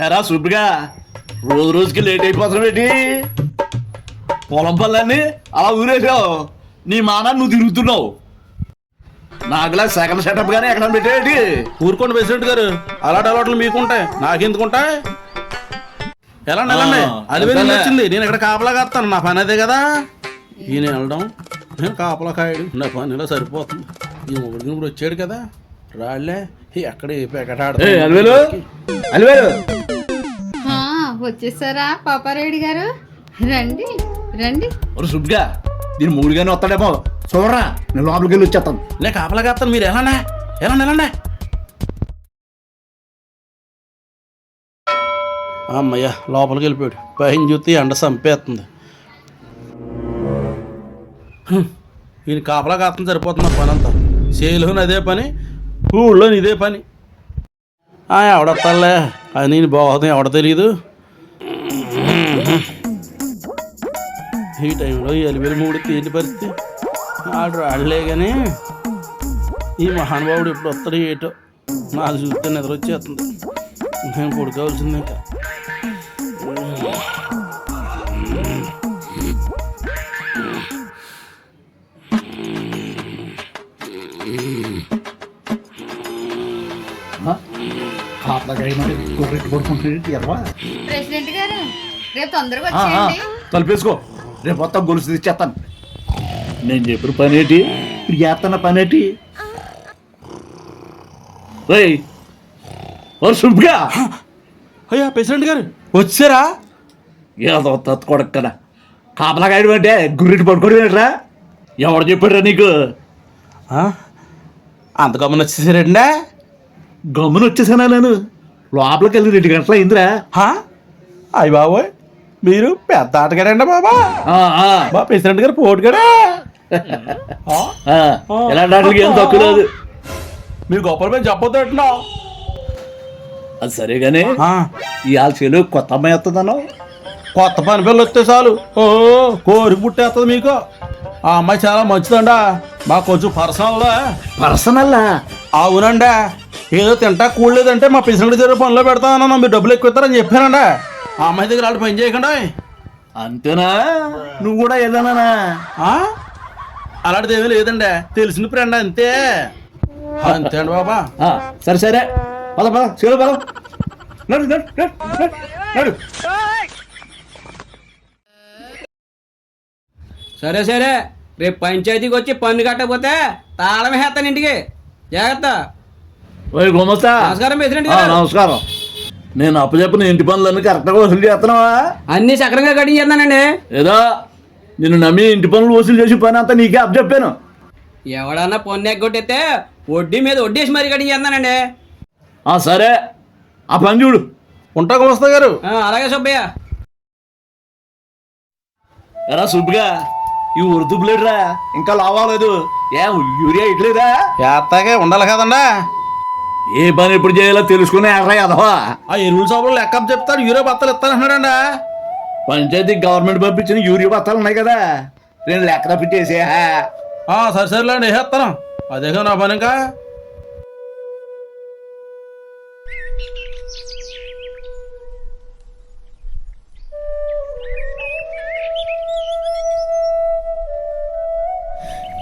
ఎరా సుబ్బిగా రోజు రోజుకి లేట్ అయిపోతున్నావు ఏంటి? పొలం పనులన్నీ అలా ఊరేసావు. నీ మానాన్ని నువ్వు తిరుగుతున్నావు. నాకులా సెకండ్ సెటప్ గానీ ఎక్కడ పెట్టేటి? ఊరుకోండి ప్రెసిడెంట్ గారు, అలాంటి అలవాట్లు మీకుంటాయి, నాకెందుకుంటాయి? ఎలా నెలండి అది వచ్చింది. నేను ఇక్కడ కాపలా కాస్తాను, నా పని అదే కదా. ఈయన వెళ్ళడం, నేను కాపలా కాయడం, నా పని ఇలా సరిపోతుంది. ఈ మొగుడికి ఇప్పుడు వచ్చాడు కదా, రాళ్లే ఎక్కడ అలివేలు అలివేలు వచ్చేసారా పాపారెడ్డి గారు? రండి రండి. సుబ్బిగా దీని మూడుగానే వస్తాడేమో చూడరా, నేను లోపలికి వెళ్ళి వచ్చేస్తాను. నేను కాపలా కాస్తాను, మీరు ఎలా ఎలా అమ్మయ్య లోపలికి వెళ్ళిపోయాడు. పైన చూస్తే ఎండ చంపేస్తుంది. ఈయన కాపలా కాస్తం సరిపోతున్నా పని అంతా. చేలోని అదే పని, ఊళ్ళోని ఇదే పని. ఎవడొస్తాలే అది నేను బాగుంది, ఎవడ తెలీదు. ఈ టైంలో ఈ అలివేలు మూడు తీటి పరిస్థితి ఆడు రాడలే. కానీ ఈ మహానుభావుడు ఎప్పుడు వస్తాడు ఏటో, నాకు చూస్తే నిద్ర వచ్చేస్తుంది. నేను పడుకోవాల్సింది ఇంకా. ప్రెసిడెంట్ గారు రేపు తొందరగా వచ్చేయండి. తలుపేసుకో, రేపు మొత్తం గొలుసు తెచ్చేస్తాను. నేను చెప్పిన పని ఏంటి, ఇప్పుడు చేస్తున్న పని ఏంటి? సుబ్బిగా అయ్యా ప్రెసిడెంట్ గారు వచ్చారా? ఏదో తత్తుకోడక్కడా కాపలా కాయడం అంటే గుర్రెటి పడుకోవడం ఎవడు చెప్పారా నీకు? అంత గమని వచ్చేసారండి? గమ్మున వచ్చేసానా నేను? లోపలికి వెళ్ళి 2 గంటల అయిందిరా. అయ్య బాబోయ్, మీరు పెద్ద ఆటగారండి బాబా. బా ప్రెసిడెంట్ గారు పోటుగాడా? ఇలాంటి ఆటలకి ఏం తక్కువ లేదు. మీరు గొప్పల మీద చెప్పొద్దు. అది సరేగానే ఇవాళ చెలు కొత్త అమ్మాయి వస్తుందన్నా. కొత్త పని పిల్లలు వస్తే చాలు కోరిక పుట్టేస్తుంది మీకు. ఆ అమ్మాయి చాలా మంచిదండా, మాకు కొంచెం పర్సనల్లా? అవునండా, ఏదో తింటా కూడలేదంటే మా ప్రెసిడెంట్ దగ్గర పనిలో పెడతానన్నా, మీరు డబ్బులు ఎక్కువ ఇస్తారని చెప్పానండా. ఆ అమ్మాయి దగ్గర వాళ్ళు పని చేయకుండా. అంతేనా? నువ్వు కూడా ఏదన్నా? అలాంటిది ఏమీ లేదండి, తెలిసిన ఫ్రెండ్ అంతే. అంతే అండి బాబా. సరే సరే పద పద చెలు పద. నడు నడు నడు. సరే సరే, రేపు పంచాయతీకి వచ్చి పన్ను కట్టకపోతే తాళం వేస్తాను ఇంటికి. జాగ్రత్త. గుమస్తా నమస్కారం ప్రెసిడెంట్ గారు. నమస్కారం. నేను అప్పచెప్పిన ఇంటి పనులన్నీ కరెక్ట్గా వసూలు చేస్తున్నావా? అన్ని సక్రంగా కట్టించేస్తానండి. ఏదో నిన్ను నమ్మి ఇంటి పనులు వసూలు చేసి పని అంతా నీకే అప్పచెప్పాను. ఎవడన్నా పన్ను ఎగ్గొట్టేస్తే వడ్డీ మీద వడ్డేసి మరీ కట్టించేస్తానండి. సరే ఆ పని చూడు. ఉంటా గుమస్తా గారు. అలాగే సుబ్బయ్య. ఎరా సుబ్బిగా ఈ ఉరుదుపులేడురా, ఇంకా లావాలేదు. యూరియా ఇట్లేదా? ఎత్తాగే ఉండాలి కదండా. ఏ పని ఎప్పుడు చేయాలో తెలుసుకునే ఎర్రా అదవా. ఆ ఎరువుల షాపులో లెక్క చెప్తాడు, యూరియా బత్తాలు ఇస్తానంటున్నాడండి. పంచాయతీ గవర్నమెంట్ పంపించిన యూరియా బత్తాలు ఉన్నాయి కదా, 2 లెక్క తప్పించేసే. సరే సరేలేండి, వేసేస్తాను. అదేగా నా పని. ఇంకా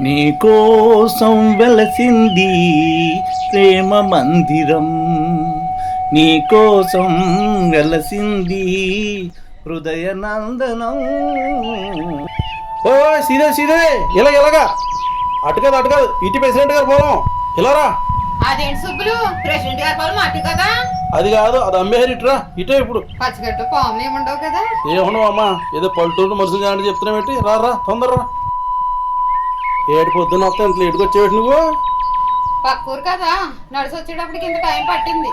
నీకోసం వెలసింది ప్రేమ మందిరం, నీకోసం వెలసింది హృదయ నందనం. సీదే సీదే ఇలాగా అటు కాదు ఇటు ప్రెసిడెంట్ గారు పోదాం. ఇలారా. అదేంటి సుబ్బులు, ప్రెసిడెంట్ గారి పొలం అటు కదా? అది కాదు, అది అమ్మేహారు. ఇటురా, ఇటే. ఇప్పుడు పచ్చగట్టు పాములు ఏముండవు కదా? ఏముండవు అమ్మా, ఏదో పల్లెటూరు మనుషులు కానీ చెప్తున్నావేంటి? రా తొందరరా. ఏడు పొద్దున్న వస్తా ఇంత లేటుకు వచ్చేవాటి నువ్వు? పక్కూరు కదా, నడిచి వచ్చేటప్పటికి ఇంత టైం పట్టింది.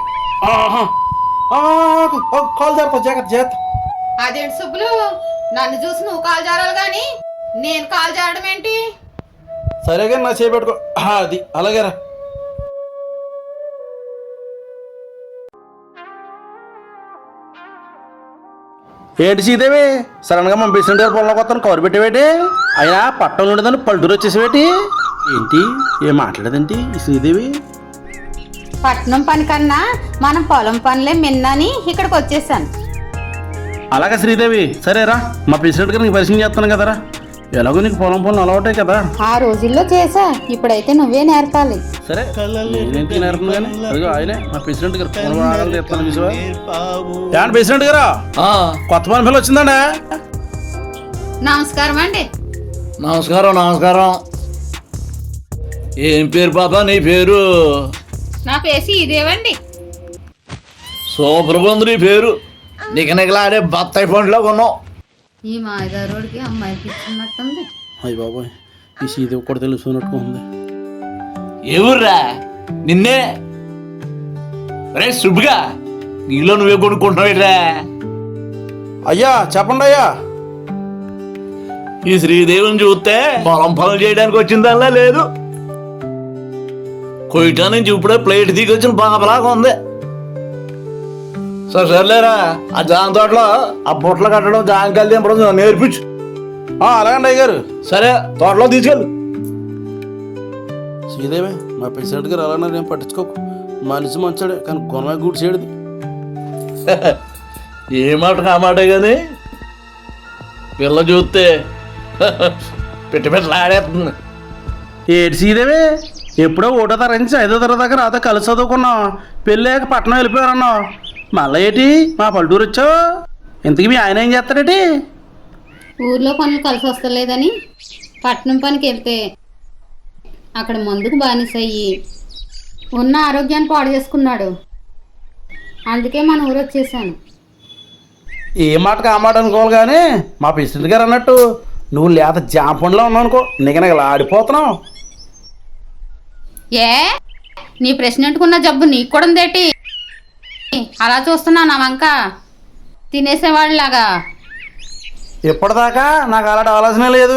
కాల్ జాగ్రత్త జాగ్రత్త. అదేంటి సుబ్బులు, నన్ను చూసి నువ్వు కాలు జారాలి గాని నేను కాలు జారడం ఏంటి? సరే కానీ నా చేపెట్టుకో. అది అలాగేరా. ఏంటి సీదేవి సడన్గా మా ప్రెసిడెంట్ గారు పొలంలోకి వస్తాను కవర్ పెట్టేవేటి? అయినా పట్టణంలో ఉండదని పల్లెటూరు వచ్చేసేవేటి? ఏంటి ఏం మాట్లాడేదేంటి ఈ శ్రీదేవి? పట్నం పని కన్నా మనం పొలం పనులే మిన్నని ఇక్కడికి వచ్చేసాను. అలాగే శ్రీదేవి, సరేరా మా ప్రెసిడెంట్ గారు నీకు పరిచయం చేస్తాను కదరా. ఎలాగో నీకు పొలం పనులు అలవాటే కదా. ఆ రోజుల్లో చేసా, ఇప్పుడైతే నువ్వే నేర్పాలి. సరే నేనేంటి నేర్పను కానీ అదిగో ఆయనే మా ప్రెసిడెంట్ గారు పొలం ఆడాలి చెప్తాను చూసావా. ఏంటి ప్రెసిడెంట్ గారా, కొత్త పని పిల్ల వచ్చిందండి. నమస్కారం అండి. నమస్కారం నమస్కారం. ఏం పేరు పాప నీ పేరు? నా పేసి ఇదేవండి. సూపర్ ఉంది నీ పేరు. నిగనిగలాడే బత్తాయి పండులో కొన్నావు. ఈ మాయదారుడికి అమ్మాయికి ఇచ్చినట్టుంది. అయ్య బాబాయ్, ఈ సీది కూడా తెలుసుకున్నట్టు ఉంది. ఎవరురా నిన్నే? రే సుబ్బుగా, నీలో నువ్వే కొనుక్కుంటున్నావురా? అయ్యా చెప్పండి అయ్యా. ఈ శ్రీదేవిని చూస్తే పొలం పనులు చేయడానికి వచ్చిందల్లా లేదు. కొయిటా నుంచి ఇప్పుడే ప్లేట్ దిగి వచ్చిన పాపలాగా ఉంది. సరే సర్లేరా, ఆ జామ తోటలో ఆ బుట్టలు కట్టడం జామకాయలు తింపడం నేర్పించు. అలాగండి అయ్య గారు. సరే తోటలో తీసుకెళ్ళు. శ్రీదేవి, మా ప్రెసిడెంట్ గారు అలానే నేను పట్టించుకోకు. మనిషి మంచాడే కానీ కొనగా గూడి చేయడు. ఏ మాట కామాటే కానీ పిల్ల చూస్తే పెట్టి పెట్టలాడేస్తుంది. ఏడు శ్రీదేవి, ఎప్పుడో 1వ తరగతి నుంచి 5వ తరగతి దాకా నాతో కలిసి చదువుకున్నావు. పెళ్ళాక పట్టణం వెళ్ళిపోయారన్నావు. మళ్ళీ ఏంటి మా పల్లెటూరు వచ్చావు? ఇంతకీ మీ ఆయన ఏం చేస్తాడేటి? ఊర్లో పనులు కలిసి వస్తలేదని పట్నం పనికి వెళ్తే అక్కడ మందుకు బానిసయ్యి ఉన్న ఆరోగ్యాన్ని పాడు చేసుకున్నాడు. అందుకే మన ఊరు వచ్చేసాను. ఏ మాటకు ఆ మాట అనుకోవాలి కానీ మా ప్రెసిడెంట్ గారు అన్నట్టు నువ్వు లేత జామ పండులో ఉన్నావు అనుకో, నిగనగలా ఆడిపోతున్నావు. ఏ నీ ప్రెసిడెంట్కున్న జబ్బు నీకు కూడా ఉందేటి? అలా చూస్తున్నా నా వంక తినేసేవాళ్ళలాగా. ఇప్పటిదాకా నాకు అలాంటి ఆలోచన లేదు.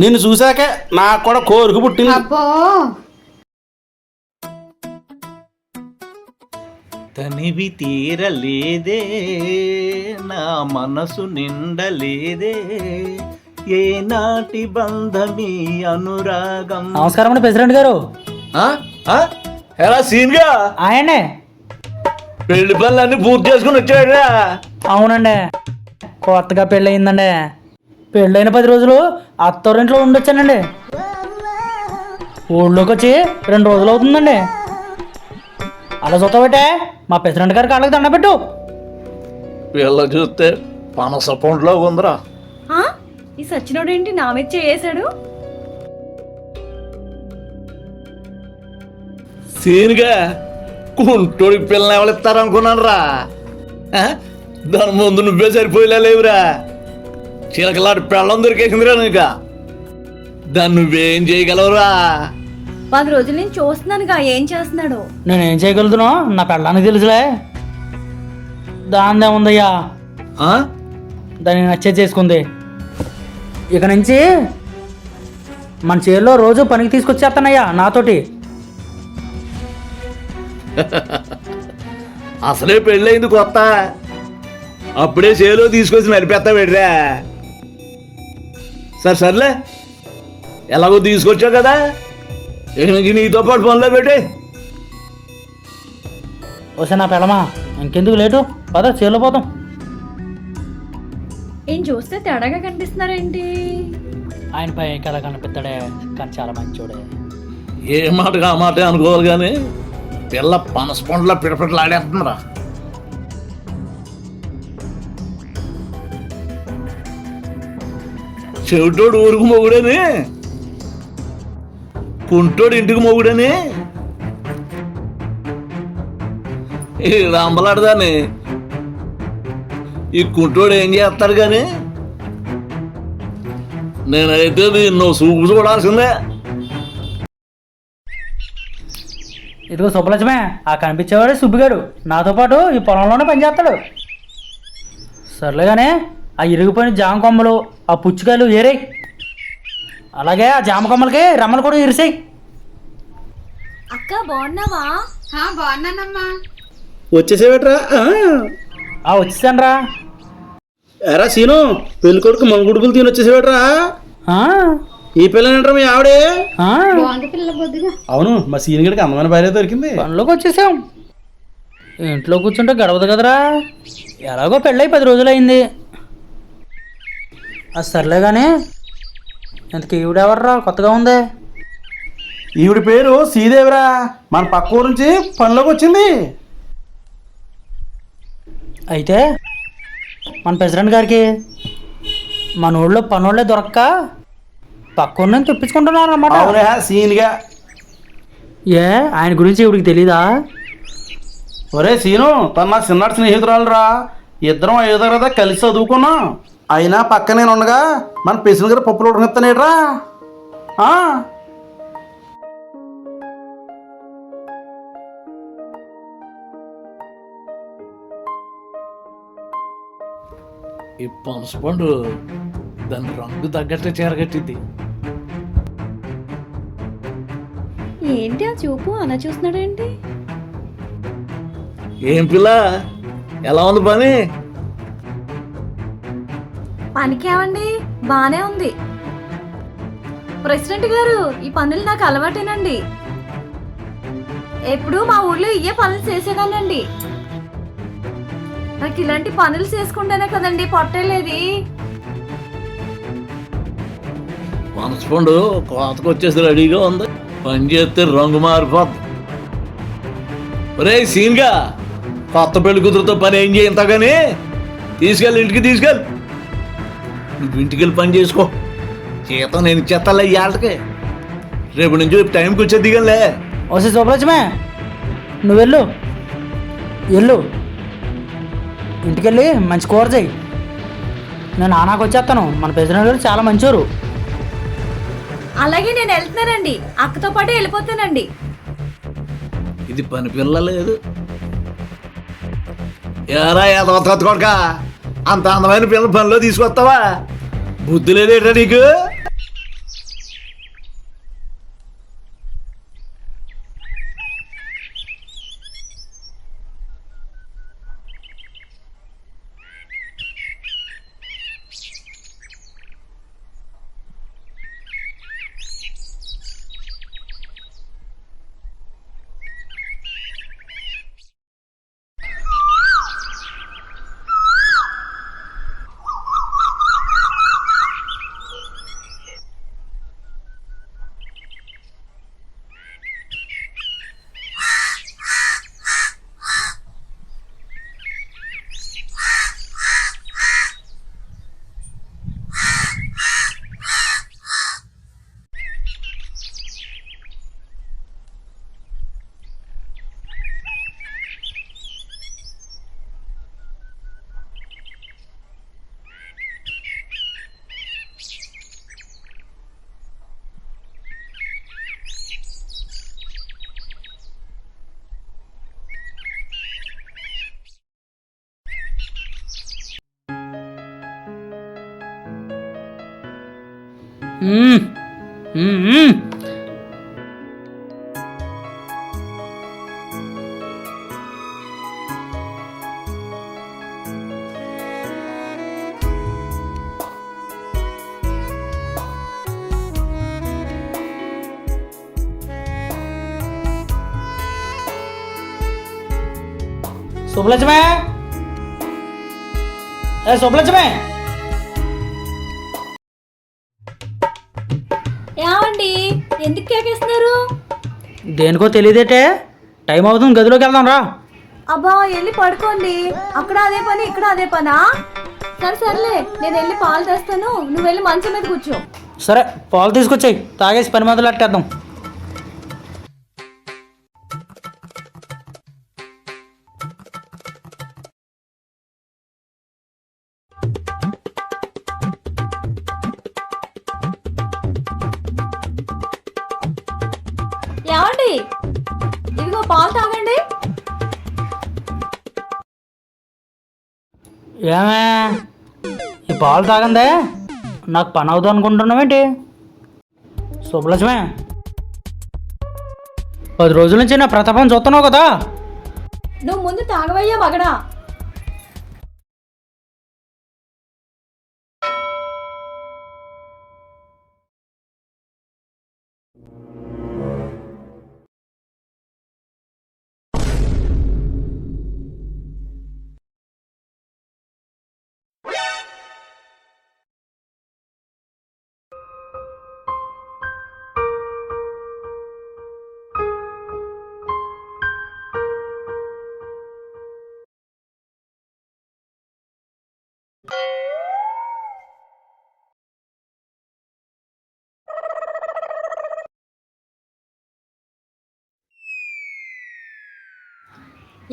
నిన్ను చూశాకే నాకు కూడా కోరిక పుట్టింది. అబ్బో, తనివి తీరలేదే నా మనసు నిండలేదే ఏనాటి బంధమీ అనురాగం. నమస్కారం అండి ప్రెసిడెంట్ గారు. ఎలా సీన్గా ఆయనే పెళ్లి పనులన్నీ పూర్తి చేసుకుని వచ్చాడురా? అవునండి, కొత్తగా పెళ్ళి అయిందండి. పెళ్ళైన 10 రోజులు అత్తోరింట్లో ఉండొచ్చానండి. ఊళ్ళోకి వచ్చి 2 రోజులు అవుతుందండి. అలా చూస్తాబట్టే మా ప్రెసిడెంట్ గారి కాళ్ళకి దండ పెట్టు. పిల్ల చూస్తే పనస పండులో ఉందిరా. ఈ సచ్చినోడు ఏంటి నా మీద చేసాడు? సీన్గా కుంటోడి పిల్లని ఎవరిస్తారనుకున్నాను రా. దాని ముందు నువ్వే సరిపోయేలా లేవురా. చిలకలాంటి పెళ్ళం దొరికేసిందిరా నీక. దాన్ని నువ్వేం చేయగలవురా? 10 రోజుల నుంచి చూస్తున్నానుగా ఏం చేస్తున్నాడు. నేనేం చేయగలుగుతున్నా నా పెళ్ళానికి తెలుసులే. దాందేముందయ్యా, దాన్ని నచ్చే చేసుకుంది. ఇక నుంచి మన చేల్లో రోజు పనికి తీసుకొచ్చేస్తానయ్యా నాతోటి. అసలే పెళ్ళయింది కొత్త, అప్పుడే చేలో తీసుకొచ్చి నడిపేస్తా పెడ్రా. సర్లే, ఎలాగో తీసుకొచ్చావు కదా, ఇక నుంచి నీతో పాటు పనిలో పెట్టి. వస్తే నా పెళ్ళమా, ఇంకెందుకు లేటు, పద చేలో పోతాం. ఏం చూస్తే తేడాగా కనిపిస్తున్నారేంటి? ఆయన పై కళ కనిపిస్తాడే కానీ చాలా మంచోడే. ఏ మాటగా ఆ మాట అనుకోవాలి కానీ పిల్ల పనస పండ్ల పిడపిడలాడేస్తుందిరా. చెవిటోడు ఊరుకు మొగుడని, కుంటోడు ఇంటికి మొగుడని ఈ రంబలాడదాన్ని ఈ కుంటోడు ఏం చేస్తారు కానీ నేనైతే దీన్ని చూపు చూడాల్సిందే. ఇదిగో సుబ్బలక్ష్మే, ఆ కనిపించేవాడే సుబ్బిగాడు నాతో పాటు ఈ పొలంలోనే పనిచేస్తాడు. సర్లేగానే ఆ ఇరిగిపోయిన జామ కొమ్మలు, ఆ పుచ్చుకాయలు ఏరేయి. అలాగే ఆ జామ కొమ్మలకి రమ్మలు కూడా ఇరిసేయి. అక్క బాగున్నావా? బాగున్నానమ్మా. వచ్చేసేవట్రా? వచ్చేసాను రా. ఎరా సీను, పెళ్లి కొడుకు మంగుడుపులు తిని వచ్చేసేవట్రా? ఈ పిల్లనేంటారు మీ ఆవిడే? ఆ, బాగుంది పిల్ల బొద్దుగా. అవును, మా సీన్ గడికి అందమైన భార్య దొరికింది. పనిలోకి వచ్చేసాం. ఇంట్లో కూర్చుంటే గడవదు కదరా. ఎలాగో పెళ్ళై 10 రోజులైంది. అది సర్లే కానీ ఇంతకీ ఈవిడెవర్రా కొత్తగా ఉంది? ఈవిడ పేరు శ్రీదేవిరా, మన పక్క ఊరు నుంచి పనిలోకి వచ్చింది. అయితే మన ప్రెసిడెంట్ గారికి మన ఊళ్ళో పనోళ్ళే దొరక్క పక్క ఊరిని తెప్పించుకుంటున్నారు అన్నమాట. అవునా, సీన్గా. ఏ ఆయన గురించి ఇవిడికి తెలీదా? ఒరే సీను, తన నా చిన్నటి స్నేహితురాలురా. ఇద్దరం ఐదో కదా కలిసి చదువుకున్నాం. అయినా పక్క నేను ఉండగా మన ప్రెసిడెంట్ గారు పప్పులు ఉడకనిస్తానేట్రా. ఈ పనసపండు దాని రంగు తగ్గట్టే చీరగట్టింది. ఏంటి ఆ చూపు అలా చూస్తున్నాడేంటి? ఏం పిల్ల, ఎలా ఉంది పని? పనికేమండి, బానే ఉంది. ప్రెసిడెంట్ గారు, ఈ పనులు నాకు అలవాటేనండి. ఎప్పుడు మా ఊళ్ళో ఇయ్యే పనులు చేసేదానండి. నాకు ఇలాంటి పనులు చేసుకుంటేనే కదండి పొట్టలేది. పనసపండు కోతకు వచ్చేసి రెడీగా ఉంది. పని చేస్తే రంగు మారిపోద్ది. ఒరే సీన్గా, కొత్త పెళ్లి కూతురుతో పని ఏం చేయంతా కానీ తీసుకెళ్ళి ఇంటికి తీసుకెళ్ళి. నువ్వు ఇంటికి వెళ్ళి పని చేసుకో. జీతం నేను ఇచ్చేస్తాలే ఇవాళకి. రేపు నుంచి టైంకి వచ్చేది దిగలే. వస్తే శుభలక్ష్మే, నువ్వు వెళ్ళు వెళ్ళు ఇంటికెళ్ళి మంచి కూర చేయి. నేను ఆనాకు వచ్చేస్తాను. మన ప్రెసిడెంట్ గారు చాలా మంచోరు. అలాగే నేను వెళ్తున్నానండి, అక్కతో పాటు వెళ్ళిపోతానండి. ఇది పని పిల్ల లేదు. ఎరా కొడుక, అంత అందమైన పిల్ల పనిలో తీసుకొస్తావా? బుద్ధి లేదేటా నీకు? మ్మ్. మ్మ్. శుభలక్ష్మే, ఏ శుభలక్ష్మే, ఏమండి, ఎందుకు కేకేస్తున్నారు? దేనికో తెలియదేటే. టైం అవుతుంది, గదిలోకి వెళ్దాం రా. అబ్బా, వెళ్ళి పడుకోండి. అక్కడ అదే పని, ఇక్కడ అదే పనా? సర్లే, నేను వెళ్ళి పాలు తెస్తాను, నువ్వు వెళ్ళి మంచం మీద కూర్చో. సరే, పాలు తీసుకొచ్చాయి, తాగేసి పని మొదలు పెట్టేద్దాం. ఏమండి, ఇదిగో పాలు తాగండి. ఏమే, ఈ పాలు తాగందే నాకు పని అవుతుంది అనుకుంటున్నావేంటి? శుభలక్ష్మే, 10 రోజుల నుంచి నా ప్రతాపం చూస్తున్నావు కదా. నువ్వు ముందు తాగవయ్యా మగడా.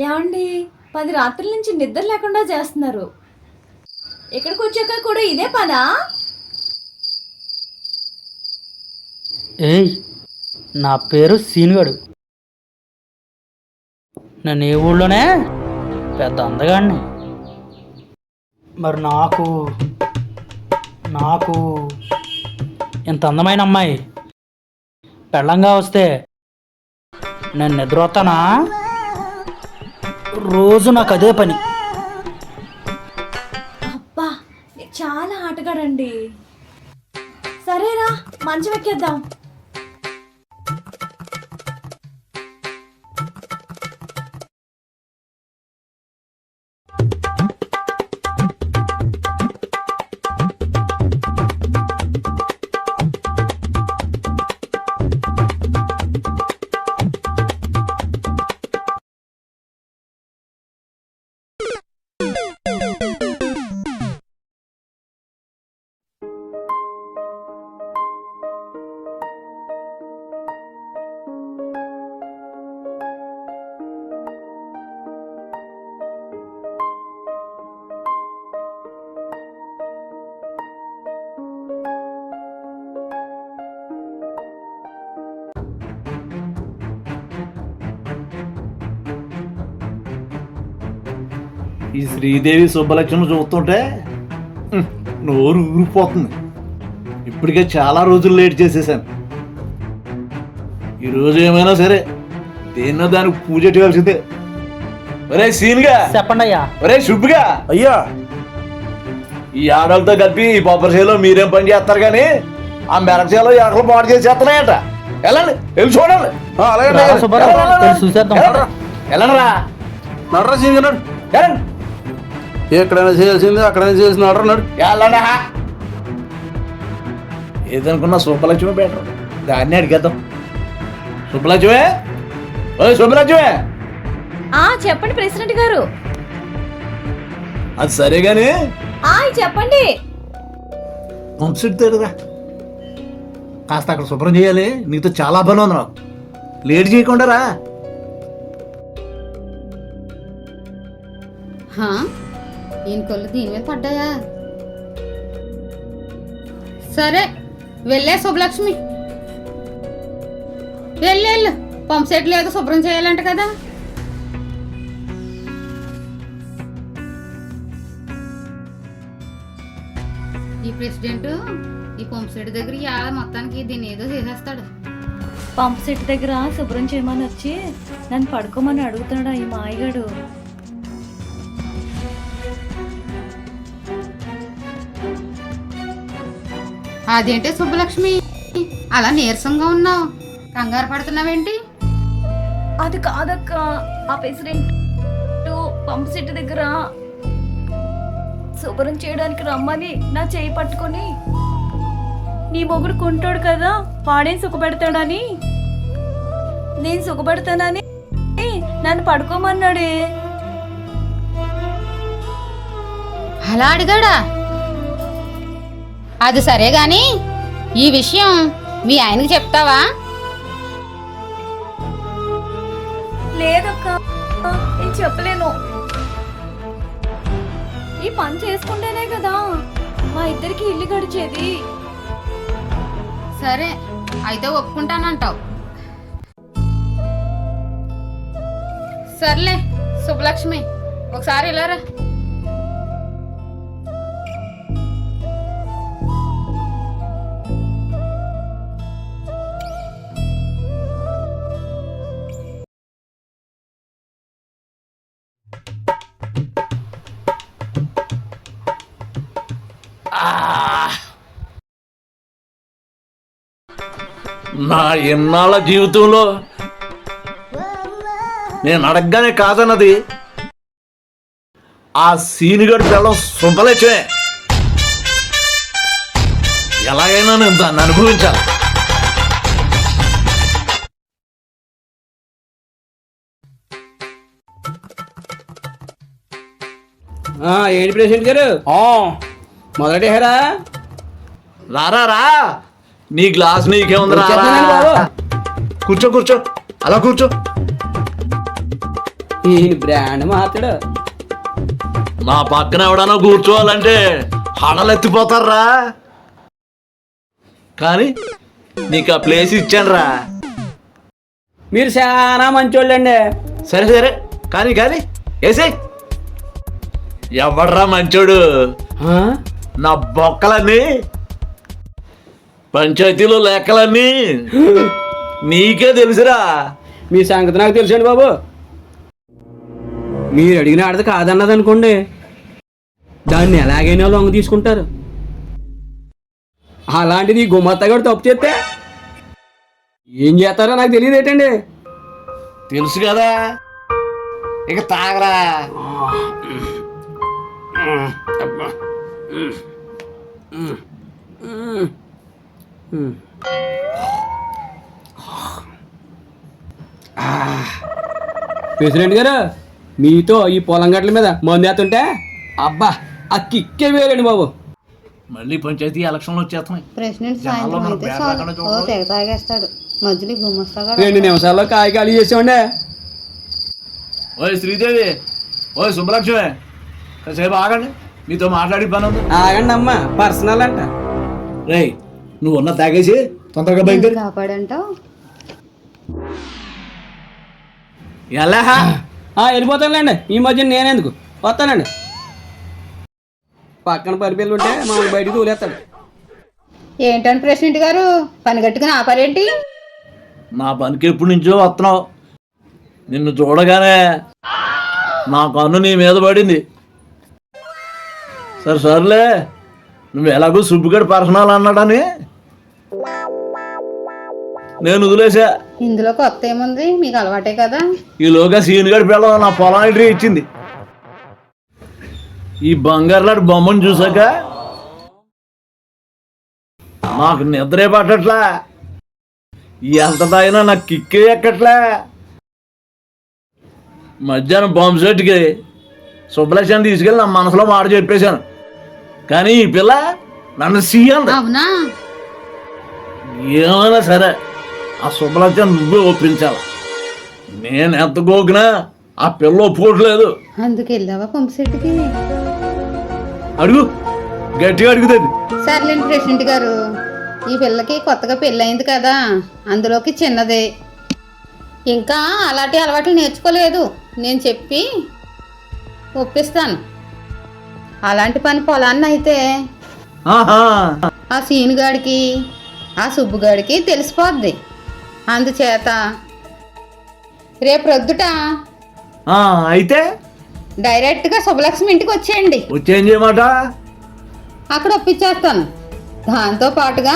ఏమండి 10 రాత్రుల నుంచి నిద్ర లేకుండా చేస్తున్నారు. ఇక్కడికి వచ్చాక కూడా ఇదే పనా? ఏయ్, నా పేరు సీనుగాడు. నేను ఏ ఊళ్ళోనే పెద్ద అందగాడిని. మరి నాకు నాకు ఇంత అందమైన అమ్మాయి పెళ్ళంగా వస్తే నేను నిద్రపోతానా? రోజు నాకు అదే పని. అబ్బా, నీకు చాలా ఆటగాడండి. సరేరా, మంచం ఎక్కేద్దాం. ఈ శ్రీదేవి సుబ్బలక్ష్మి చూస్తుంటే నోరు ఊరిపోతుంది. ఇప్పటికే చాలా రోజులు లేట్ చేసేసాను. ఈరోజు ఏమైనా సరే దేన్నో దానికి పూజ చేయాల్సిందే. ఒరే సీన్గా, చెప్పండి అయ్యా. ఒరే శుభ్గా, అయ్యా ఈ ఆడలతో కలిపి ఈ బొబ్బరిసేలో మీరేం పని చేస్తారు కానీ ఆ మెరకసేలో ఎక్కలు పాటు చేసేస్తున్నాయంట. వెళ్ళండి, వెళ్ళి చూడండి. అలాగే రా సుబ్బారావు, వెళ్ళి చూసేద్దాం. వెళ్ళండి రా, నడరా సీన్ నడు. వెళ్ళండి, ఎక్కడైనా చేయాల్సింది అక్కడైనా చేయాల్సింది నడరా నడు. వెళ్ళండి. ఏదనుకున్నా సుబ్బలక్ష్మి బెటర్, దాన్ని అడిగేద్దాం. సుబ్బలక్ష్మి, ఓ సుబ్బలక్ష్మి. చెప్పండి ప్రెసిడెంట్ గారు. అది సరే గాని చెప్పండి. పంపిస్తురా, కాస్త అక్కడ శుభ్రం చేయాలి. నీతో చాలా పని ఉంది, నాకు లేట్ చేయకుండా రా. ఈయన కొళ్ళు దీని మీద పడ్డాయా? సరే వెళ్ళే శుభలక్ష్మి, వెళ్ళు. పంప్ సెట్ లేదు, శుభ్రం చేయాలంట కదా. ఈ ప్రెసిడెంట్ ఈ పంప్ సెట్ దగ్గర ఇవాళ మొత్తానికి దీన్ని ఏదో చేసేస్తాడు. పంప్ సెట్ దగ్గర శుభ్రం చేయమని వచ్చి నన్ను పడుకోమని అడుగుతున్నాడా ఈ మాయగాడు. అదేంటి శుభలక్ష్మి, అలా నీరసంగా ఉన్నావు, కంగారు పడుతున్నావేంటి? అది కాదక్క, ఆ ప్రెసిడెంట్ పంప్ సెట్ దగ్గర శుభ్రం చేయడానికి రమ్మని నా చేయి పట్టుకొని, నీ మొగుడు కొంటాడు కదా వాడేం సుఖపెడతాడని, నేను సుఖపెడతానని నన్ను పడుకోమన్నాడే. అలా అడిగాడా? అది సరే గాని ఈ విషయం మీ ఆయనకి చెప్తావా? లేదక్క, నేను చెప్పలేను. ఈ పని చేసుకుంటేనే కదా మా ఇద్దరికి ఇల్లు గడిచేది. సరే అయితే ఒప్పుకుంటానంటావు. సర్లే శుభలక్ష్మి, ఒకసారి ఇలా రా. నా ఎన్నాళ్ళ జీవితంలో నేను అడగగానే కాదన్నది ఆ సీనిగడు పిల్లం సుబ్బలక్ష్మే. ఎలాగైనా నేను దాన్ని అనుభవించాలి. ఏంటి ప్రెసిడెంట్ గారు మొదలెట్టారా? రారా రా, నీ గ్లాస్ నీకేముంది రా. వచ్చేస్తున్నాను బాబు. కూర్చో కూర్చో, అలా కూర్చో. ఈ బ్రాండ్ మాత్రడు. నా పక్కన ఎవడన్నా కూర్చోవాలంటే హడలెత్తిపోతారా. కానీ నీకు ఆ ప్లేస్ ఇచ్చాను రా. మీరు చాలా మంచోళ్ళండి. సరే సరే, కానీ కానీ వేసేయ్. ఎవడ్రా మంచోడు? నా బొక్కలన్నీ, పంచాయతీలో లెక్కలన్నీ నీకే తెలుసురా. మీ సంగతి నాకు తెలుసండి బాబు. మీరు అడిగిన ఆడది కాదన్నది అనుకోండి, దాన్ని ఎలాగైనా లొంగ తీసుకుంటారు. అలాంటిది గుమ్మత్తగాడు తప్పు చేస్తే ఏం చేస్తారో నాకు తెలియదు ఏంటండి. తెలుసు కదా, ఇక తాగరా. ప్రెసిడెంట్ గారు, మీతో ఈ పొలం గట్ల మీద మందు వేస్తుంటే అబ్బా ఆ కిక్కే వేరండి బాబు. మళ్ళీ పంచాయతీ ఎలక్షన్లు వచ్చేస్తున్నాయి. ప్రెసిడెంట్ జనాల్లో సాయంత్రం మనం అయితే బేట చాలు లేకుండా ఓ చూడాలి. తెగ తాగేస్తాడు. మధ్యలో గుమ్మస్తాగా 2 నిమిషాల్లో కాయ ఖాళీ చేసామండి. ఓయ్ శ్రీదేవి, ఓయ్ శుభలక్ష్మి, కాసేపు ఆగండి, మీతో మాట్లాడి పని ఉంది. ఆగండి అమ్మా, పర్సనల్ అంట. రేయ్, నువ్వు ఉన్న తాగేసి తొందరగా బయలుదేరి. కాపాడంటావు. ఎలా వెళ్ళిపోతానులేండి. ఈ మధ్య నేనెందుకు వస్తానండి. పక్కన పరిపిల్లు ఉంటే మమ్మల్ని బయటికి తోలేస్తాడు. ఏంటండి ప్రెసిడెంట్ గారు, పని కట్టుకుని ఆపారేంటి? నా పనికి ఎప్పటి నుంచో వస్తున్నావు. నిన్ను చూడగానే నా కన్ను నీ మీద పడింది. సరే సర్లే, నువ్వు ఎలాగో సుబ్బుగడి పర్సనల్ అన్నాడని నేను వదిలేసా. ఇందులో కొత్త ఏముంది, మీకు అలవాటే కదా. ఈలోగా సీనుగడి పిల్ల నా పొలం ఎంట్రీ ఇచ్చింది. ఈ బంగారులాంటి బొమ్మను చూసాక నాకు నిద్రే పట్టట్లా. ఎంత తాగినా నాకు కిక్కే ఎక్కట్లే. మధ్యాహ్నం బాంబు సెట్కి సుబ్బలక్ష్యాన్ని తీసుకెళ్ళి నా మనసులో మాట చెప్పేశాను. కానీ ఈ పిల్ల నన్ను సీయండి. అవునా? ఏమైనా సరే ఆ సుబ్బలక్ష్యాన్ని నువ్వే ఒప్పించాలి. నేను ఎంత గోకినా ఆ పిల్ల ఒప్పుకోవట్లేదు. అందుకు వెళ్ళావా పంపు సెట్కి? అడుగు, గట్టిగా అడుగుతుంది. సర్లేండి ప్రెసిడెంట్ గారు, ఈ పిల్లకి కొత్తగా పెళ్ళయింది కదా, అందులోకి చిన్నదే, ఇంకా అలాంటి అలవాట్లు నేర్చుకోలేదు. నేను చెప్పి ఒప్పిస్తాను. అలాంటి పని పొలాన్ని అయితే ఆహా, ఆ సీనుగాడికి ఆ సుబ్బుగాడికి తెలిసిపోద్ది. అందుచేత రేపు రొద్దుట అయితే డైరెక్ట్గా శుభలక్ష్మి ఇంటికి వచ్చేయండి. వచ్చేం చేయమాట? అక్కడ ఒప్పించేస్తాను. దాంతో పాటుగా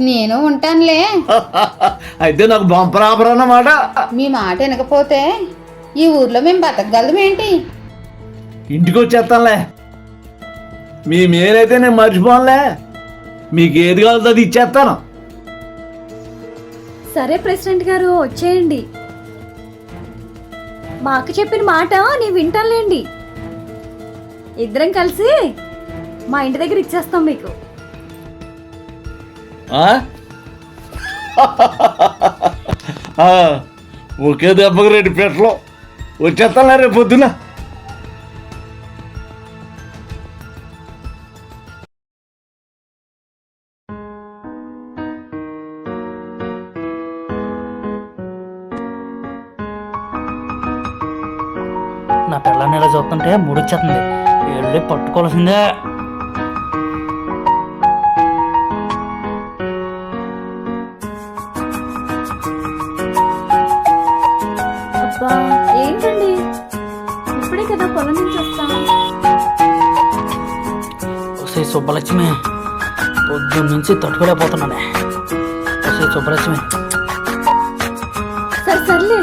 నేను ఉంటానులే. అయితే నాకు బంపర్ ఆఫర్ అన్నమాట. మీ మాట వినకపోతే ఈ ఊర్లో మేము బతకగలం ఏంటి? ఇంటికి వచ్చేస్తానులే. మీ మేరైతే నేను మర్చిపోనులే. మీకు ఏది కావాలో అది ఇచ్చేస్తాను. సరే ప్రెసిడెంట్ గారు, వచ్చేయండి. మా అక్క చెప్పిన మాట నేను వింటానులేండి. ఇద్దరం కలిసి మా ఇంటి దగ్గర ఇచ్చేస్తాం మీకు. ఒకే దెబ్బకు 2 పెట్టలు వచ్చేస్తానులే రేపు పొద్దున. నా పిల్లని ఇలా చూస్తుంటే ముడిచ్చేస్తుంది. వెళ్ళి పట్టుకోవాల్సిందే. అబ్బా ఏంటండి, ఇప్పుడే కదా పొలం నుంచి వస్తాం. వసే సుబ్బలక్ష్మి, పొద్దున్న నుంచి తట్టుకోలేకపోతున్నానే. వసే సుబ్బలక్ష్మి, సర్లే,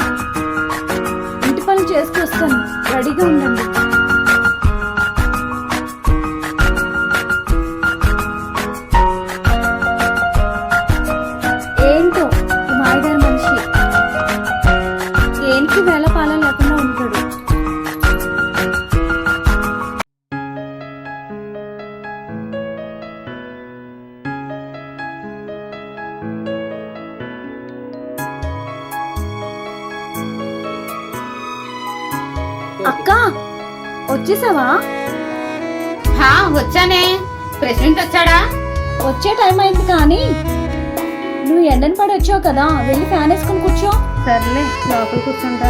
ఇంటి పనులు చేసుకొస్తాను, రెడీగా ఉండండి. ఏంటో ఈ మాయగారి మనిషి, ఏంటి వేళ పాలన లేకుండా ఉంటాడు. వచ్చేసావా? వచ్చానే. ప్రెసిడెంట్ వచ్చాడా? వచ్చే టైం అయింది కానీ నువ్వు ఎండని పడి వచ్చావు కదా, వెళ్ళి ఫ్యాన్ వేసుకుని కూర్చో. సర్లే, లోపల కూర్చుంటా.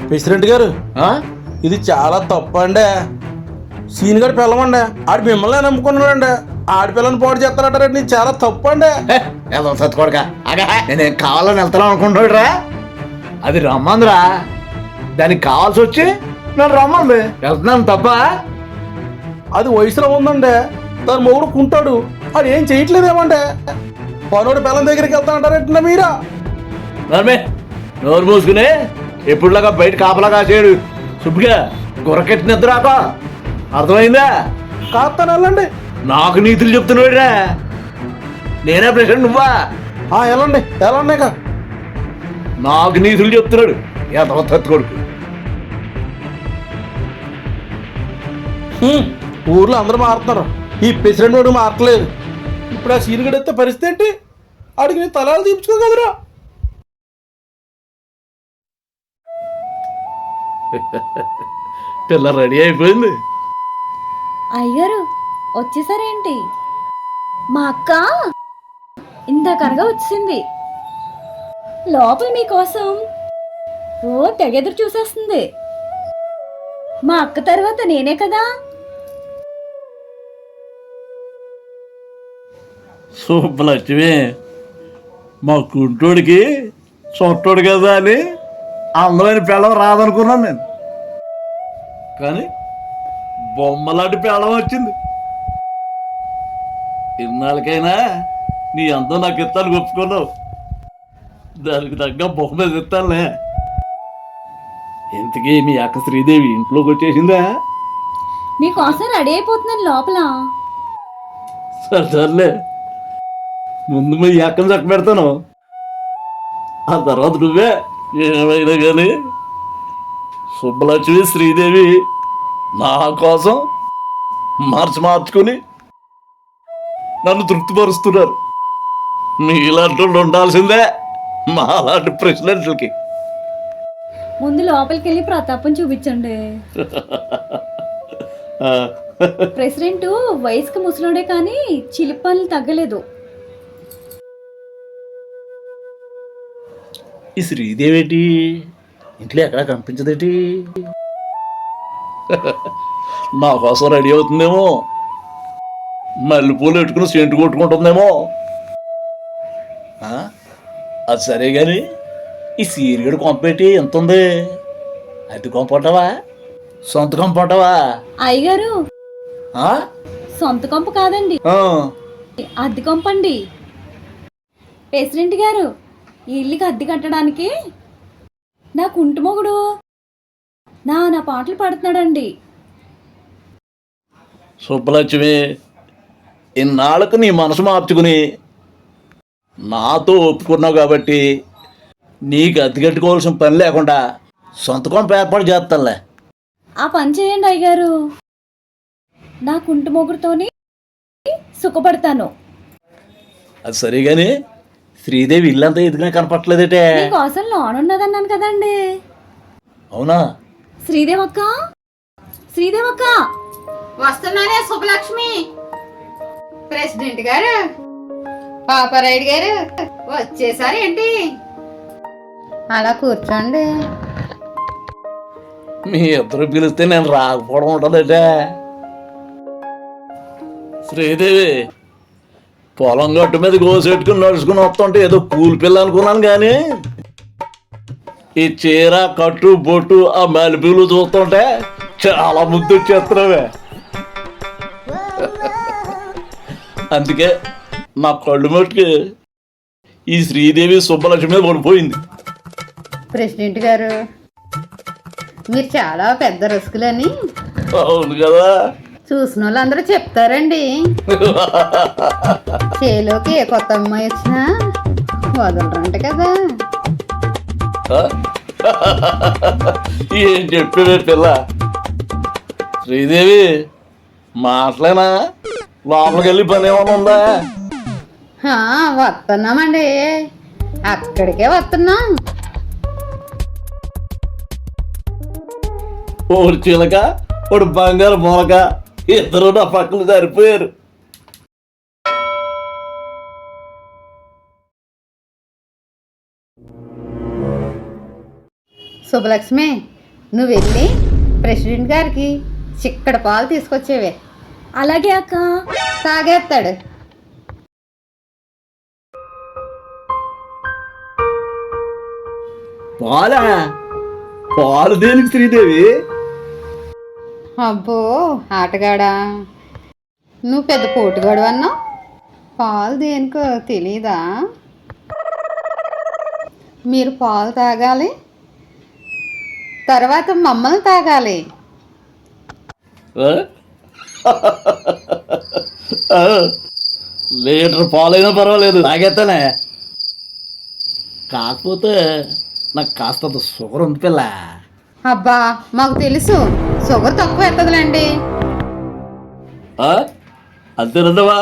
ప్రెసిడెంట్ గారు, ఇది చాలా తప్పు అండి. సీన్ గడి పిల్లమండి, ఆడి మిమ్మల్ని నమ్ముకున్నాడండి, ఆడపిల్లని పాడు చేస్తారంటారండి. ఇది చాలా తప్పు అండి. వెళ్దాం సత్తుకోడక. అగా నేనేం కావాలని వెళ్తాను అనుకుంటాడురా. అది రమ్మందిరా, దానికి కావాల్సి వచ్చి నన్ను రమ్మంది, వెళ్తున్నాను తప్ప. అది వయసులో ఉందండి, దాని మొగుడు కుంటాడు, అది ఏం చేయట్లేదేమండి. పనోడు పిల్లం దగ్గరికి వెళ్తా అంటారంటే మీరా? నర్మే నోరు మూసుకుని ఎప్పుడులాగా బయట కాపలాగా చేయడు. సుబ్బిగా గుర్రకెట్టి నిద్రాక, అర్థమైందా? కాస్తాను వెళ్ళండి. నాకు నీతులు చెప్తున్నాడురా. నేనే ప్రెసిడెంట్, నువ్వా? వెళ్ళండి వెళ్ళండి. ఇక నాకు నీతులు చెప్తున్నాడు ఎంత తత్తుకొడుకు. ఊర్లో అందరూ మారుతున్నారు, ఈ ప్రెసిడెంట్ వాడు మారట్లేదు. ఇప్పుడు ఆ సీన్ గడితే పరిస్థితి ఏంటి? ఆడికి నేను తలాలు తీర్చుకోగలరా? పిల్ల రెడీ అయిపోయింది. అయ్యారు వచ్చేసారేంటి? మా అక్క ఇందాకనగా వచ్చింది. లోపల మీకోసం తెగెదురు చూసేస్తుంది. మా అక్క తర్వాత నేనే కదా. శుభలక్ష్మి, మా కుంటోడికి చొట్టోడు కదా అని అందమైన పెళ్ళం రాదనుకున్నాను నేను, కానీ బొమ్మలాంటి పెళ్ళం వచ్చింది. ఇన్నాళ్ళకైనా నీ అందం నాకు ఇస్తాను ఒప్పుకున్నావు, దానికి తగ్గ బొమ్మ మీద ఇస్తానులే. ఇంతకీ మీ అక్క శ్రీదేవి ఇంట్లోకి వచ్చేసిందా? మీకోసం రెడీ అయిపోతున్నాను లోపల. సర్లే, ముందు మీ అక్కను చక్క పెడతాను, ఆ తర్వాత నువ్వే ఏమైనా కానీ. సుబ్బలక్ష్మి శ్రీదేవి నా కోసం మార్చుకుని నన్ను తృప్తిపరుస్తున్నారు. మీలాంటి వాళ్ళు ఉండాల్సిందే మా లాంటి ప్రెసిడెంట్లకి. ముందు లోపలికి వెళ్ళి ప్రతాపం చూపించండి. ప్రెసిడెంట్ వయసుకు ముసలోడే కానీ చిలిపి పనులు తగ్గలేదు. ఈ శ్రీదేవి ఏంటి ఇంట్లో ఎక్కడ కనిపించదేటి? నా కోసం రెడీ అవుతుందేమో, మల్లెపూలు పెట్టుకుని సెంటు కొట్టుకుంటుందేమో. అది సరే కానీ ఈ సీరియడ్ కొంపెట్టి ఎంత ఉంది? అది కొంపంటావా, సొంత కొంపంటావా? అయ్యగారు సొంత కొంప కాదండి, అద్దె కొంపండి. ప్రెసిడెంట్ గారు, ఈ ఇల్లుకి అద్దె కట్టడానికి నా కుంటుమొగుడు నా పాటలు పాడుతున్నాడండి. సుబ్బలక్ష్మి, ఇన్నాళ్ళకు నీ మనసు మార్చుకుని నాతో ఒప్పుకున్నావు కాబట్టి నీకు అద్దె కట్టుకోవాల్సిన పని లేకుండా సొంత కొంప ఏర్పాటు చేస్తానులే. ఆ పని చేయండి అయ్యగారు, నా కుంటుమొగుడుతోని సుఖపడతాను. అది సరే కానీ శ్రీదేవి ఇల్లంతా ఎదుగునే కనపట్లేదేటే? మీకోసం లోన్ ఉన్నదన్నాను కదండి. అవునా? శ్రీదేవక్క, శ్రీదేవక్క, వస్తున్నానే శుభలక్ష్మి. ప్రెసిడెంట్ గారు, పాపారాయుడు గారు వచ్చేసారు ఏంటి? అలా కూర్చోండి. మీ ఇద్దరు పిలిస్తే నేను రాకపోవడం ఉంటుందటే. శ్రీదేవి, పొలం గట్టు మీద గోసెట్టుకుని నడుచుకుని వస్తుంటే ఏదో కూలి పిల్ల అనుకున్నాను కానీ ఈ చీర కట్టు బొట్టు ఆ మల్లెపూలు చూస్తుంటే చాలా ముద్దు వచ్చేస్తున్నావే. అందుకే నా కళ్ళు మట్టుకి ఈ శ్రీదేవి సుబ్బలక్ష్మి మీద పడిపోయింది. ప్రెసిడెంట్ గారు, మీరు చాలా పెద్ద రిస్కులని అవును కదా, చూసిన వాళ్ళందరూ చెప్తారండి. చేలోకి ఏ కొత్త అమ్మాయి వచ్చినా వదలరంట కదా. ఏం చెప్పేవే పిల్ల? శ్రీదేవి మాటలేనా? లోపలికి వెళ్ళి పని ఏమైనా ఉందా? వస్తున్నామండి, అక్కడికే వస్తున్నాం. ఓడి చిలక ఓడి బంగారు మొలక ఇద్దరు నా పక్కన సరిపోయారు. శుభలక్ష్మి, నువ్వు వెళ్ళి ప్రెసిడెంట్ గారికి చిక్కడ పాలు తీసుకొచ్చేవే. అలాగే అక్క. తాగేస్తాడు. పాలా? పాలు దేనికి శ్రీదేవి? అబ్బో ఆటగాడా, నువ్వు పెద్ద పోటుగాడు అన్నావు. పాలు దేనికో తెలీదా? మీరు పాలు తాగాలి, తర్వాత మమ్మల్ని తాగాలి. లీటర్ పాలైనా పర్వాలేదు తాగేస్తానే. కాకపోతే నాకు కాస్త షుగర్ ఉంది పిల్ల. అబ్బా మాకు తెలుసు, షుగర్ తక్కువ ఎత్తదులేండి. అంతేనందవా?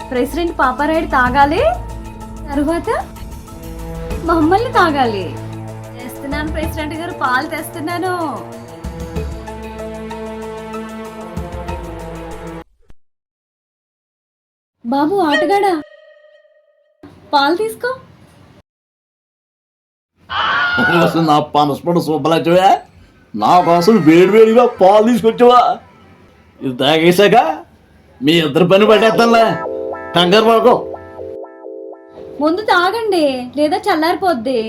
ప్రెసిడెంట్ పాపారాయుడు తాగాలి, తర్వాత మమ్మల్ని తాగాలి. తెస్తున్నాను ప్రెసిడెంట్ గారు, పాలు తెస్తున్నాను. బాబు ఆటగాడా, పాలు తీసుకో. నా పనసపడు శుభలక్ష్మే, నా కోసం వేడివేడిగా పాలు తీసుకొచ్చావా? ఇది తాగేశాక మీ ఇద్దరు పని పట్టేస్తానులే, కంగారు పడకు. ముందు తాగండి, లేదా చల్లారిపోద్ది.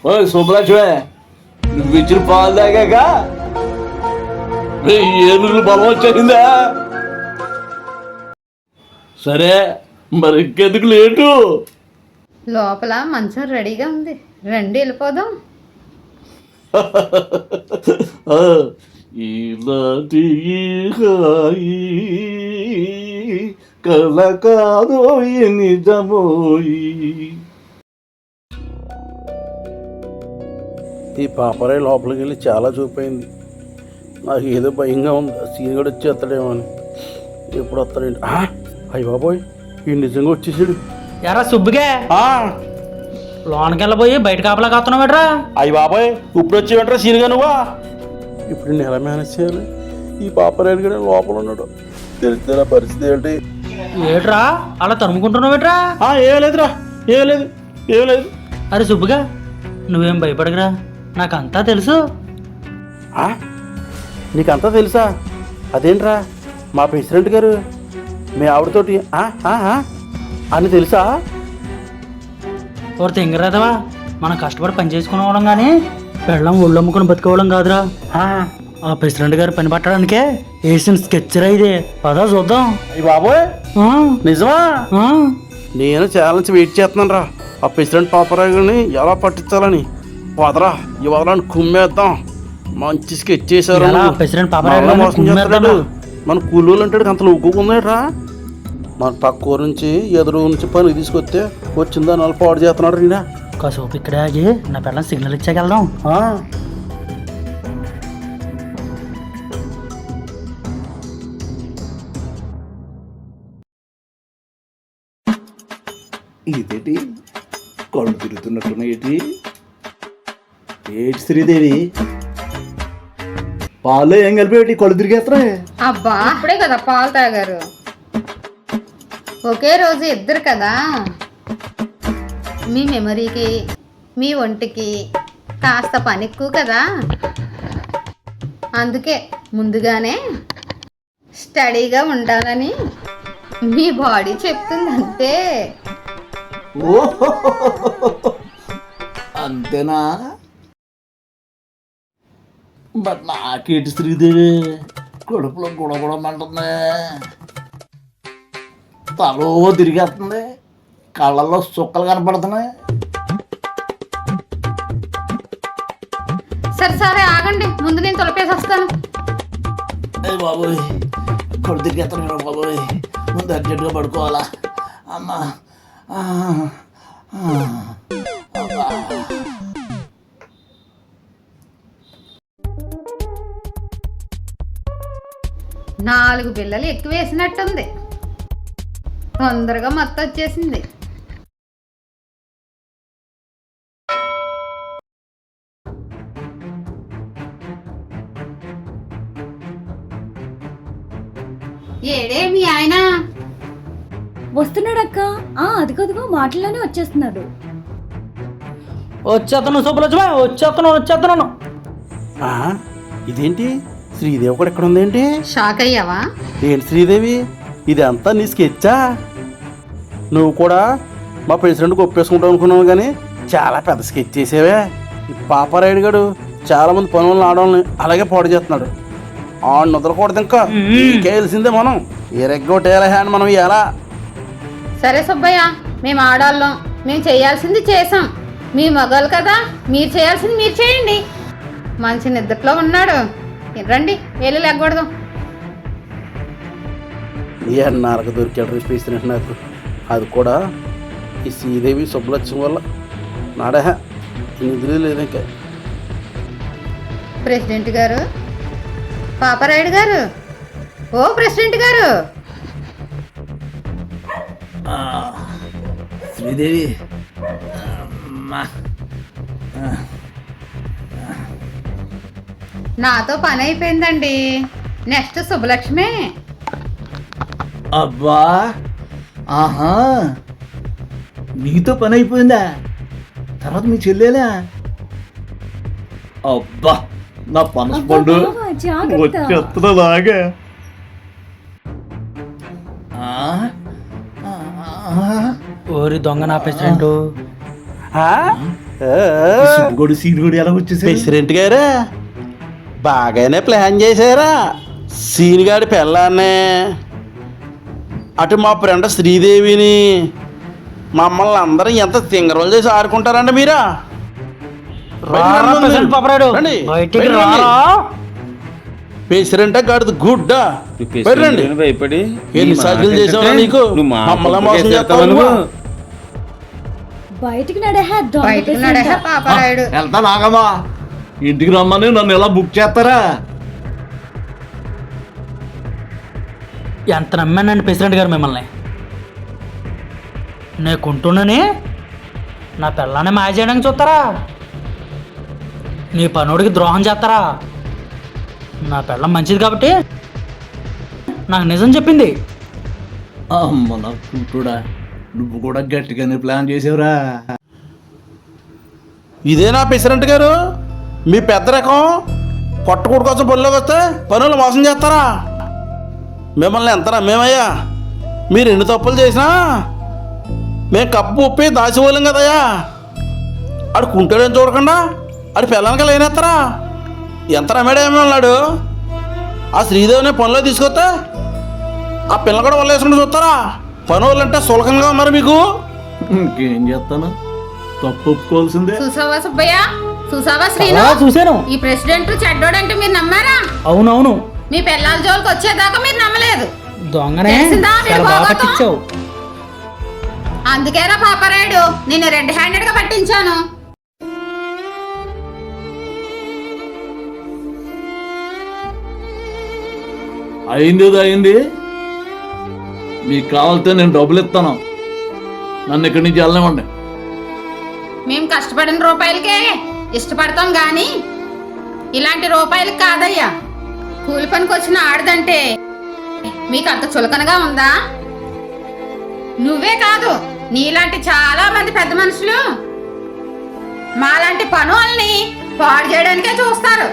ఓ శుభలక్ష్మే, నువ్వు ఇచ్చిన పాలు తాగాక ఏనుగులు బలం వచ్చేసిందా? సరే మరి ఇంకెందుకు లేటు? లోపల మంచం రెడీగా ఉంది, రండి వెళ్ళిపోదాం. ఇలాంటి హాయి కల కాదోయి నిజమోయి. ఈ పాపరాయి లోపలికి వెళ్ళి చాలా చూపోయింది. నాకు ఏదో భయంగా ఉంది, సీనియర్ వచ్చేస్తాడేమో అని. ఎప్పుడు వస్తాడండి? అయ్య బాబోయ్, ఈ నిజంగా వచ్చేసాడు. ఎరా సుబ్బుగా, లోనకి వెళ్ళబోయి బయట కాపలా కాస్తున్నావు బెట్రా. అయ్య బాబోయ్, ఇప్పుడు వచ్చేవంటారా సీనిగా నువ్వా? ఇప్పుడు నేను ఎలా మేనేజ్ చేయాలి? ఈ పాపరాయి కూడా లోపల ఉన్నాడు, తెలిస్తే నా పరిస్థితి ఏంటి? ఏట్రా అలా తరుముకుంటున్నావు బెట్రా? ఏం లేదురా, ఏం లేదు, ఏం లేదు. అరే సుబ్బుగా, నువ్వేం భయపడకురా, నాకంతా తెలుసు. నీకంతా తెలుసా? అదేంట్రా, మా ప్రెసిడెంట్ గారు మీ ఆవిడతోటి అని తెలుసా? ఒకటి తెంగరాదవా, మనం కష్టపడి పని చేసుకునేవాళ్ళం కానీ పెళ్ళం ఒళ్ళు అమ్ముకుని బతుకోవడం కాదురా. ఆ ప్రెసిడెంట్ గారు పని పట్టడానికే వేసిన స్కెచ్చరా ఇది. పదా చూద్దాం. అయ్య బాబోయ్, నిజమా? నేను చాలా నుంచి వెయిట్ చేస్తున్నాను రా, ఆ ప్రెసిడెంట్ పాపరాయుని ఎలా పట్టించాలని. వదరా ఇవాళ కుమ్మేద్దాం. మంచి స్కెచ్ చేశారు. ప్రెసిడెంట్ మన కూలీలు అంటాడు అంతలో ఉగ్గుకున్నాడు. మన పక్క ఊరు నుంచి ఎదురు నుంచి పని తీసుకొస్తే వచ్చిందా నల్ల పాడు చేస్తున్నాడు. రీనా కాసేపు ఇక్కడే ఆగి నా పిల్లలు సిగ్నల్ ఇచ్చాక వెళ్దాం. ఇదేంటి కళ్ళు తిరుగుతున్నట్టున్నాయి? ఏంటి శ్రీదేవి, పాలు ఏం కలిపి కళ్ళు తిరిగేస్తా? అబ్బా ఇప్పుడే కదా పాలు తాగారు. ఒకే రోజు ఇద్దరు కదా, మీ మెమరీకి మీ ఒంటికి కాస్త పని ఎక్కువ కదా, అందుకే ముందుగానే స్టడీగా ఉండాలని మీ బాడీ చెప్తుంది అంతే. ఓహో, అంతేనా? బట్ నాకేటి శ్రీదేవి కడుపులో గుడగుడమంటుంది, తలో తిరిగేస్తుంది, కళ్ళల్లో చుక్కలు కనపడుతున్నాయి. సరే సరే ఆగండి, ముందు నేను తొలిపేసి వస్తాను. అయ్యి బాబోయ్, కడు తిరిగేస్తున్నాడు బాబోయ్, ముందు అర్జెంటుగా పడుకోవాలా. అమ్మా అబ్బా. 4 పిల్లలు ఎక్కువ వేసినట్టుంది, తొందరగా మొత్తం వచ్చేసింది. ఏడే మీ ఆయన? వస్తున్నాడక్క. అదిగదిగో మాటల్లోనే వచ్చేస్తున్నాడు. వచ్చేస్తున్నాను సుబ్బలక్ష్మి, వచ్చేస్తున్నాను. ఆ, ఇదేంటి శ్రీదేవి కూడా ఎక్కడ ఉందేంటి? షాక్ అయ్యావా? ఏంటి శ్రీదేవి, ఇది అంతా నీ స్కెచ్చా? నువ్వు కూడా మా ప్రెసిడెంట్కి ఒప్పేసుకుంటావు అనుకున్నావు, కానీ చాలా పెద్ద స్కెచ్ చేసేవే. ఈ పాపారాయుడు గారు చాలా మంది పనులను ఆడవాళ్ళని అలాగే పాడు చేస్తున్నాడు. ఆడిని వదలకూడదు, ఇంకా ఇంకేయాల్సిందే మనం. ఎరగొట్టేయాల హ్యాండ్ మనం ఎలా? సరే సుబ్బయ్య, మేము ఆడాళ్ళం, మేము చేయాల్సింది చేసాం. మీ మగాళ్ళు కదా, మీరు చేయాల్సింది మీరు చేయండి. మంచి నిద్రలో ఉన్నాడు, రండి వెళ్ళి లేకూడదు. ఎన్నారకు దొరికాడు రేపిస్తున్నట్టు నాకు. అది కూడా ఈ శ్రీదేవి సుబ్బలక్ష్మి వల్ల. నాడే నిధులు లేదు ఇంకా. ప్రెసిడెంట్ గారు, పాపారాయుడు గారు, ఓ ప్రెసిడెంట్ గారు. శ్రీదేవి అమ్మా. నాతో పని అయిపోయిందండి, నెక్స్ట్ శుభలక్ష్మే. అబ్బా, ఆహా, నీతో పని అయిపోయిందా? తర్వాత మీ చెల్లెలా? అబ్బా, నా పనస పండు బావ, జాగ్రత్త. వచ్చేస్తుందాగా. ఓరి దొంగ నా ప్రెసిడెంట్. సుబ్బుగోడు సీనుగోడు ఎలా వచ్చేసాడు? ప్రెసిడెంట్ గారు బాగానే ప్లాన్ చేశారా? సీనిగాడి పెళ్ళాన్నే, అటు మా ఫ్రెండ్ శ్రీదేవిని, మమ్మల్ని అందరం ఎంత తింగరోలు చేసి ఆడుకుంటారండి మీరా? రారా ప్రెసిడెంట్ పాపారాయుడు, బయటికి రారా. ప్రెసిడెంట్ గాడిది గుడ్డా రండి. భయపడి ఎన్ని సార్లు చేసావా నీకు? మమ్మల్ని మోసం చేస్తావా నువ్వు? బయటికి నడే బయటకు నడహ పాపారాయుడు. వెళ్తా నాగమ్మా, ఇంటికి రమ్మని నన్ను ఎలా బుక్ చేస్తారా? ఎంత నమ్మానండి ప్రెసిడెంట్ గారు మిమ్మల్ని. నేను కొంటున్నానే నా పిల్లాన్ని మాయ చేయడానికి చూస్తారా? నీ పనుడికి ద్రోహం చేస్తారా? నా పిల్లం మంచిది కాబట్టి నాకు నిజం చెప్పింది. అమ్మ నా కూతుడా, నువ్వు కూడా గట్టిగానే ప్లాన్ చేసావురా. ఇదేనా ప్రెసిడెంట్ గారు మీ పెద్ద రకం? కొట్టకూడు కోసం బొల్లోకి వస్తే పనులు మోసం చేస్తారా? మిమ్మల్ని ఎంత నమ్మేమయ్యా? మీరు ఎన్ని తప్పులు చేసినా మేము కప్పు ఉప్పి దాచిపోలేం కదయ్యా. ఆడు కుంటాడని చూడకుండా ఆడు పిల్లలకి లేనేస్తారా? ఎంత నమ్మేడేమో ఉన్నాడు. ఆ శ్రీదేవిని పనిలో తీసుకొస్తే ఆ పిల్ల కూడా వాళ్ళు వేసుకుంటూ చూస్తారా? పని వాళ్ళంటే సులకంగా ఉన్నారు మీకు. ఇంకేం చేస్తాను, తప్పు ఒప్పుకోవాల్సిందే. చూసావా సుబ్బయ్య, చూసావా శ్రీను, చూశాను. ఈ ప్రెసిడెంట్ చెడ్డోడంటే మీరు నమ్మారా? అవునవును, మీ పిల్లల జోలికి వచ్చేదాకా మీరు నమ్మలేదు. దొంగనే తెలిసిందా మీరు చాలా బాగా బాగోతం? పట్టించావు. అందుకేరా పాపారాయుడు నేను రెడ్ హ్యాండెడ్ గా పట్టించాను. అయింది అయింది, మీకు కావాలితే నేను డబ్బులు ఇస్తాను, నన్ను ఇక్కడి నుంచి వెళ్ళనివ్వండి. మేము కష్టపడిన రూపాయలకే ఇష్టపడతాం గాని ఇలాంటి రూపాయలకి కాదయ్యా. కూలి పనికి వచ్చిన ఆడదంటే మీకు అంత చులకనగా ఉందా? నువ్వే కాదు, నీలాంటి చాలా మంది పెద్ద మనుషులు మాలాంటి పనుల్ని పాడు చేయడానికే చూస్తారు.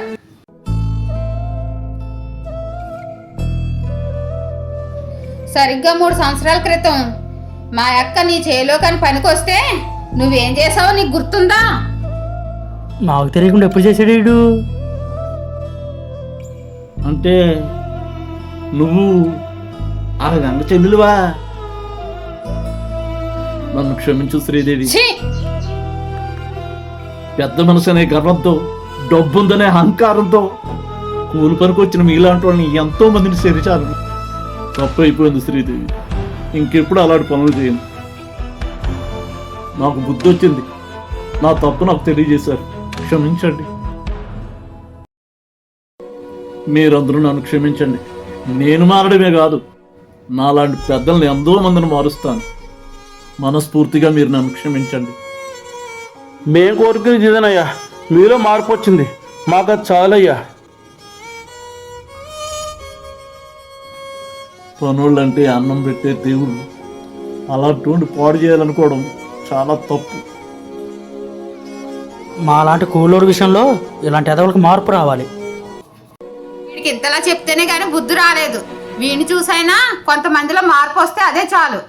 సరిగ్గా 3 సంవత్సరాల క్రితం మా అక్క నీ చేలో కానీ పనికొస్తే నువ్వేం చేసావో నీకు గుర్తుందా? నాకు తెలియకుండా ఎప్పుడు చేసాడు వీడు? అంటే నువ్వు ఆ గంగ చెల్లెలువా? నన్ను క్షమించు శ్రీదేవి. ఛీ! పెద్ద మనసు అనే గర్వంతో, డబ్బుందనే అహంకారంతో కూలి పనికి వచ్చిన మీలాంటి వాళ్ళని ఎంతో మందిని చేర్చారు. తప్పు అయిపోయింది శ్రీదేవి. ఇంకెప్పుడు అలాంటి పనులు చేయను. నాకు బుద్ధి వచ్చింది. నా తప్పు నాకు తెలియజేశారు. క్షమించండి. మీరందరూ నన్ను క్షమించండి. నేను మారడమే కాదు, నాలాంటి పెద్దల్ని ఎంతో మందిని మారుస్తాను. మనస్ఫూర్తిగా మీరు నన్ను క్షమించండి. మేము కోరుకునేది ఇదేనయ్యా, మీలో మార్పు వచ్చింది, మాకు అది చాలయ్యా. పనులంటే అన్నం పెట్టే దేవుళ్ళు, అలాంటి పాడు చేయాలనుకోవడం చాలా తప్పు. మాలాంటి కూలోడు విషయంలో ఇలాంటి ఎదవలకు మార్పు రావాలి. వీడికి ఇంతలా చెప్తేనే కానీ బుద్ధి రాలేదు. వీడిని చూసైనా కొంతమందిలో మార్పు వస్తే అదే చాలు.